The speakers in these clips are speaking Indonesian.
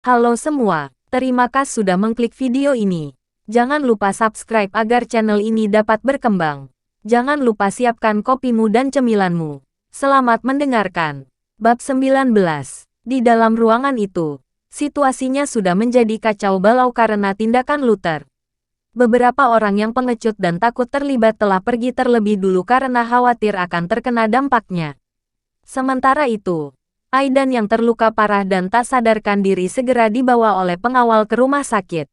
Halo semua, terima kasih sudah mengklik video ini. Jangan lupa subscribe agar channel ini dapat berkembang. Jangan lupa siapkan kopimu dan cemilanmu. Selamat mendengarkan. Bab 19. Di dalam ruangan itu, situasinya sudah menjadi kacau balau karena tindakan Luther. Beberapa orang yang pengecut dan takut terlibat telah pergi terlebih dulu karena khawatir akan terkena dampaknya. Sementara itu, Aidan yang terluka parah dan tak sadarkan diri segera dibawa oleh pengawal ke rumah sakit.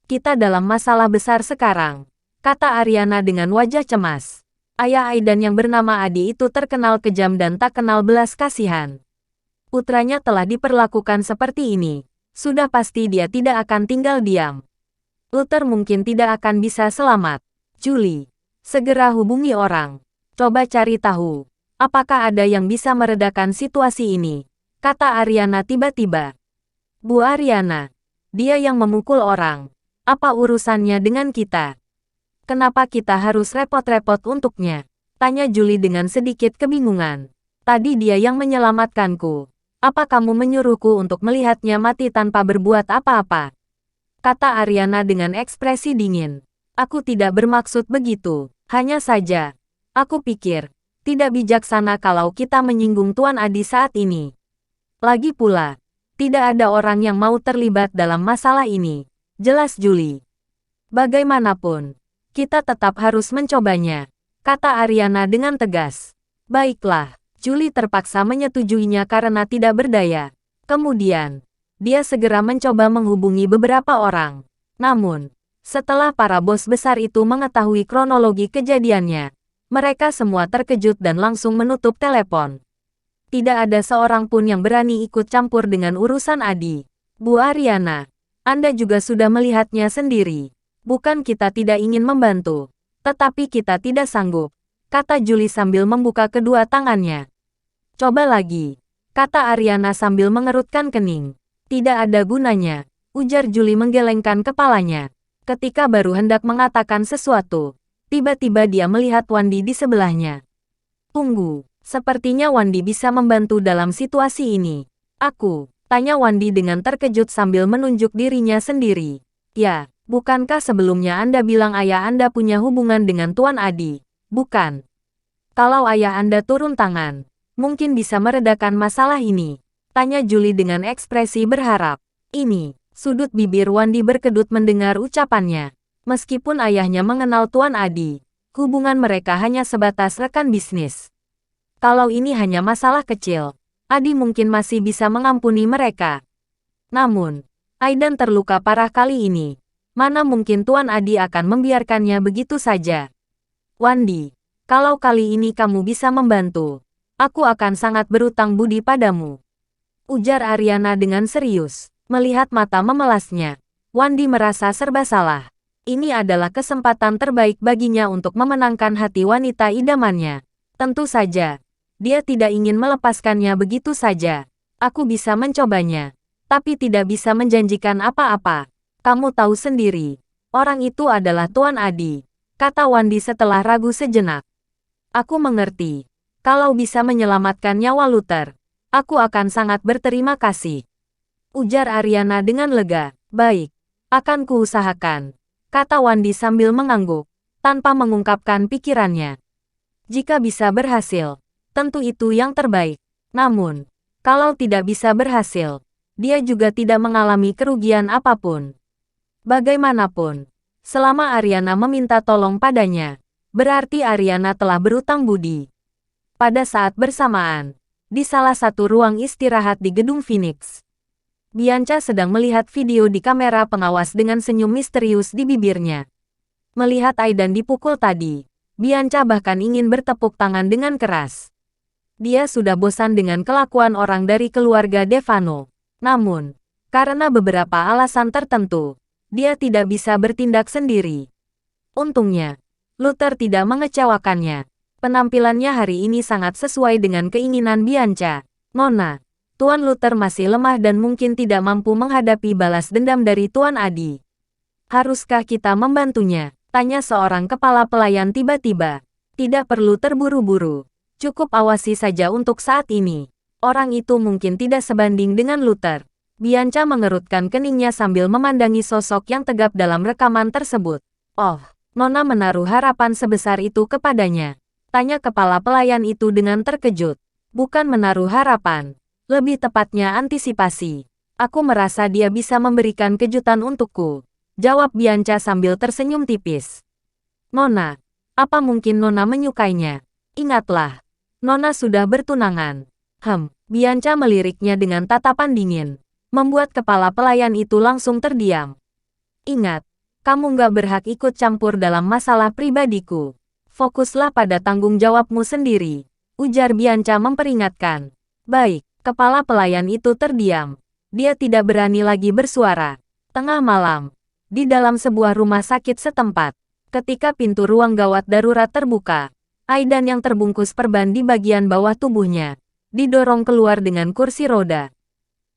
Kita dalam masalah besar sekarang, kata Ariana dengan wajah cemas. Ayah Aidan yang bernama Adi itu terkenal kejam dan tak kenal belas kasihan. Putranya telah diperlakukan seperti ini. Sudah pasti dia tidak akan tinggal diam. Luther mungkin tidak akan bisa selamat. Julie, segera hubungi orang. Coba cari tahu. Apakah ada yang bisa meredakan situasi ini? Kata Ariana tiba-tiba. Bu Ariana, dia yang memukul orang. Apa urusannya dengan kita? Kenapa kita harus repot-repot untuknya? Tanya Julie dengan sedikit kebingungan. Tadi dia yang menyelamatkanku. Apa kamu menyuruhku untuk melihatnya mati tanpa berbuat apa-apa? Kata Ariana dengan ekspresi dingin. Aku tidak bermaksud begitu. Hanya saja, aku pikir tidak bijaksana kalau kita menyinggung Tuan Adi saat ini. Lagi pula, tidak ada orang yang mau terlibat dalam masalah ini. Jelas Julie. Bagaimanapun, kita tetap harus mencobanya, kata Ariana dengan tegas. Baiklah, Julie terpaksa menyetujuinya karena tidak berdaya. Kemudian, dia segera mencoba menghubungi beberapa orang. Namun, setelah para bos besar itu mengetahui kronologi kejadiannya, mereka semua terkejut dan langsung menutup telepon. Tidak ada seorang pun yang berani ikut campur dengan urusan Adi. Bu Ariana, Anda juga sudah melihatnya sendiri. Bukan kita tidak ingin membantu, tetapi kita tidak sanggup, kata Julie sambil membuka kedua tangannya. Coba lagi, kata Ariana sambil mengerutkan kening. Tidak ada gunanya, ujar Julie menggelengkan kepalanya. Ketika baru hendak mengatakan sesuatu, tiba-tiba dia melihat Wandi di sebelahnya. Tunggu, sepertinya Wandi bisa membantu dalam situasi ini. Aku, tanya Wandi dengan terkejut sambil menunjuk dirinya sendiri. Ya, bukankah sebelumnya Anda bilang ayah Anda punya hubungan dengan Tuan Adi? Bukan. Kalau ayah Anda turun tangan, mungkin bisa meredakan masalah ini. Tanya Julie dengan ekspresi berharap. Ini, sudut bibir Wandi berkedut mendengar ucapannya. Meskipun ayahnya mengenal Tuan Adi, hubungan mereka hanya sebatas rekan bisnis. Kalau ini hanya masalah kecil, Adi mungkin masih bisa mengampuni mereka. Namun, Aidan terluka parah kali ini. Mana mungkin Tuan Adi akan membiarkannya begitu saja? Wandi, kalau kali ini kamu bisa membantu, aku akan sangat berutang budi padamu. Ujar Ariana dengan serius. Melihat mata memelasnya, Wandi merasa serba salah. Ini adalah kesempatan terbaik baginya untuk memenangkan hati wanita idamannya. Tentu saja, dia tidak ingin melepaskannya begitu saja. Aku bisa mencobanya, tapi tidak bisa menjanjikan apa-apa. Kamu tahu sendiri, orang itu adalah Tuan Adi, kata Wandi setelah ragu sejenak. Aku mengerti. Kalau bisa menyelamatkan nyawa Luther, aku akan sangat berterima kasih. Ujar Ariana dengan lega. Baik, akan kuusahakan, kata Wandi sambil mengangguk, tanpa mengungkapkan pikirannya. Jika bisa berhasil, tentu itu yang terbaik. Namun, kalau tidak bisa berhasil, dia juga tidak mengalami kerugian apapun. Bagaimanapun, selama Ariana meminta tolong padanya, berarti Ariana telah berutang budi. Pada saat bersamaan, di salah satu ruang istirahat di gedung Phoenix, Bianca sedang melihat video di kamera pengawas dengan senyum misterius di bibirnya. Melihat Aidan dipukul tadi, Bianca bahkan ingin bertepuk tangan dengan keras. Dia sudah bosan dengan kelakuan orang dari keluarga Devano. Namun, karena beberapa alasan tertentu, dia tidak bisa bertindak sendiri. Untungnya, Luther tidak mengecewakannya. Penampilannya hari ini sangat sesuai dengan keinginan Bianca. Nona, Tuan Luther masih lemah dan mungkin tidak mampu menghadapi balas dendam dari Tuan Adi. Haruskah kita membantunya? Tanya seorang kepala pelayan tiba-tiba. Tidak perlu terburu-buru. Cukup awasi saja untuk saat ini. Orang itu mungkin tidak sebanding dengan Luther. Bianca mengerutkan keningnya sambil memandangi sosok yang tegap dalam rekaman tersebut. Oh, Nona menaruh harapan sebesar itu kepadanya. Tanya kepala pelayan itu dengan terkejut. Bukan menaruh harapan. Lebih tepatnya antisipasi. Aku merasa dia bisa memberikan kejutan untukku. Jawab Bianca sambil tersenyum tipis. Nona, apa mungkin Nona menyukainya? Ingatlah, Nona sudah bertunangan. Bianca meliriknya dengan tatapan dingin. Membuat kepala pelayan itu langsung terdiam. Ingat, kamu nggak berhak ikut campur dalam masalah pribadiku. Fokuslah pada tanggung jawabmu sendiri. Ujar Bianca memperingatkan. Baik, kepala pelayan itu terdiam. Dia tidak berani lagi bersuara. Tengah malam, di dalam sebuah rumah sakit setempat. Ketika pintu ruang gawat darurat terbuka, Aidan yang terbungkus perban di bagian bawah tubuhnya, didorong keluar dengan kursi roda.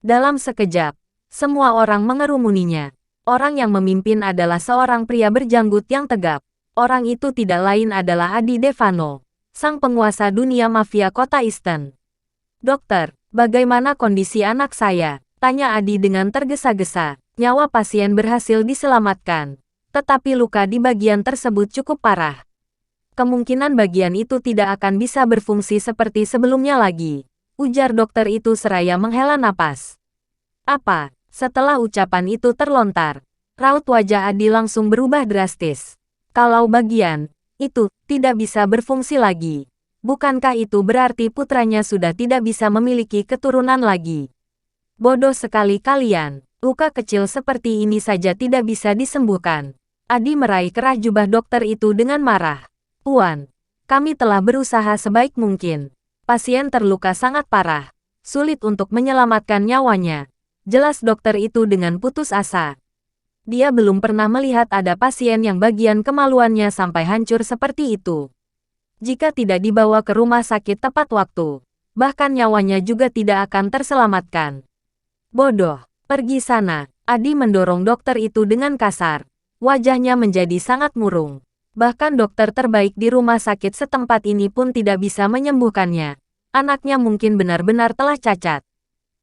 Dalam sekejap, semua orang mengerumuninya. Orang yang memimpin adalah seorang pria berjanggut yang tegap. Orang itu tidak lain adalah Adi Devano, sang penguasa dunia mafia kota Easton. Dokter, bagaimana kondisi anak saya? Tanya Adi dengan tergesa-gesa. Nyawa pasien berhasil diselamatkan, tetapi luka di bagian tersebut cukup parah. Kemungkinan bagian itu tidak akan bisa berfungsi seperti sebelumnya lagi. Ujar dokter itu seraya menghela napas. Apa? Setelah ucapan itu terlontar, raut wajah Adi langsung berubah drastis. Kalau bagian itu tidak bisa berfungsi lagi, bukankah itu berarti putranya sudah tidak bisa memiliki keturunan lagi? Bodoh sekali kalian, luka kecil seperti ini saja tidak bisa disembuhkan. Adi meraih kerah jubah dokter itu dengan marah. Tuan, kami telah berusaha sebaik mungkin. Pasien terluka sangat parah. Sulit untuk menyelamatkan nyawanya. Jelas dokter itu dengan putus asa. Dia belum pernah melihat ada pasien yang bagian kemaluannya sampai hancur seperti itu. Jika tidak dibawa ke rumah sakit tepat waktu, bahkan nyawanya juga tidak akan terselamatkan. Bodoh, pergi sana. Adi mendorong dokter itu dengan kasar. Wajahnya menjadi sangat murung. Bahkan dokter terbaik di rumah sakit setempat ini pun tidak bisa menyembuhkannya. Anaknya mungkin benar-benar telah cacat.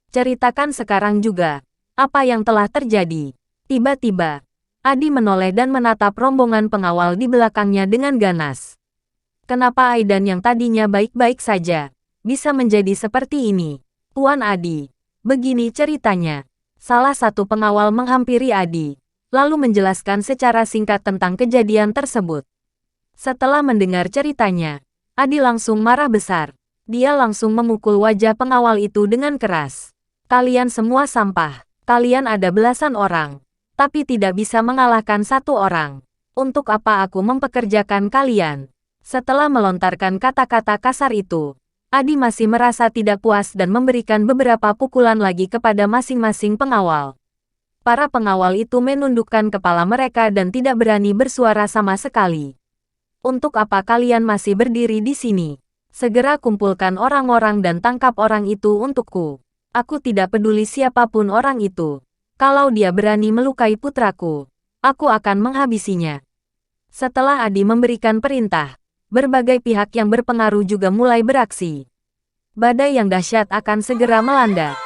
Ceritakan sekarang juga, apa yang telah terjadi. Tiba-tiba, Adi menoleh dan menatap rombongan pengawal di belakangnya dengan ganas. Kenapa Aidan yang tadinya baik-baik saja, bisa menjadi seperti ini? Tuan Adi, begini ceritanya. Salah satu pengawal menghampiri Adi, lalu menjelaskan secara singkat tentang kejadian tersebut. Setelah mendengar ceritanya, Adi langsung marah besar. Dia langsung memukul wajah pengawal itu dengan keras. Kalian semua sampah. Kalian ada belasan orang, tapi tidak bisa mengalahkan satu orang. Untuk apa aku mempekerjakan kalian? Setelah melontarkan kata-kata kasar itu, Adi masih merasa tidak puas dan memberikan beberapa pukulan lagi kepada masing-masing pengawal. Para pengawal itu menundukkan kepala mereka dan tidak berani bersuara sama sekali. Untuk apa kalian masih berdiri di sini? Segera kumpulkan orang-orang dan tangkap orang itu untukku. Aku tidak peduli siapapun orang itu. Kalau dia berani melukai putraku, aku akan menghabisinya. Setelah Adi memberikan perintah, berbagai pihak yang berpengaruh juga mulai beraksi. Badai yang dahsyat akan segera melanda.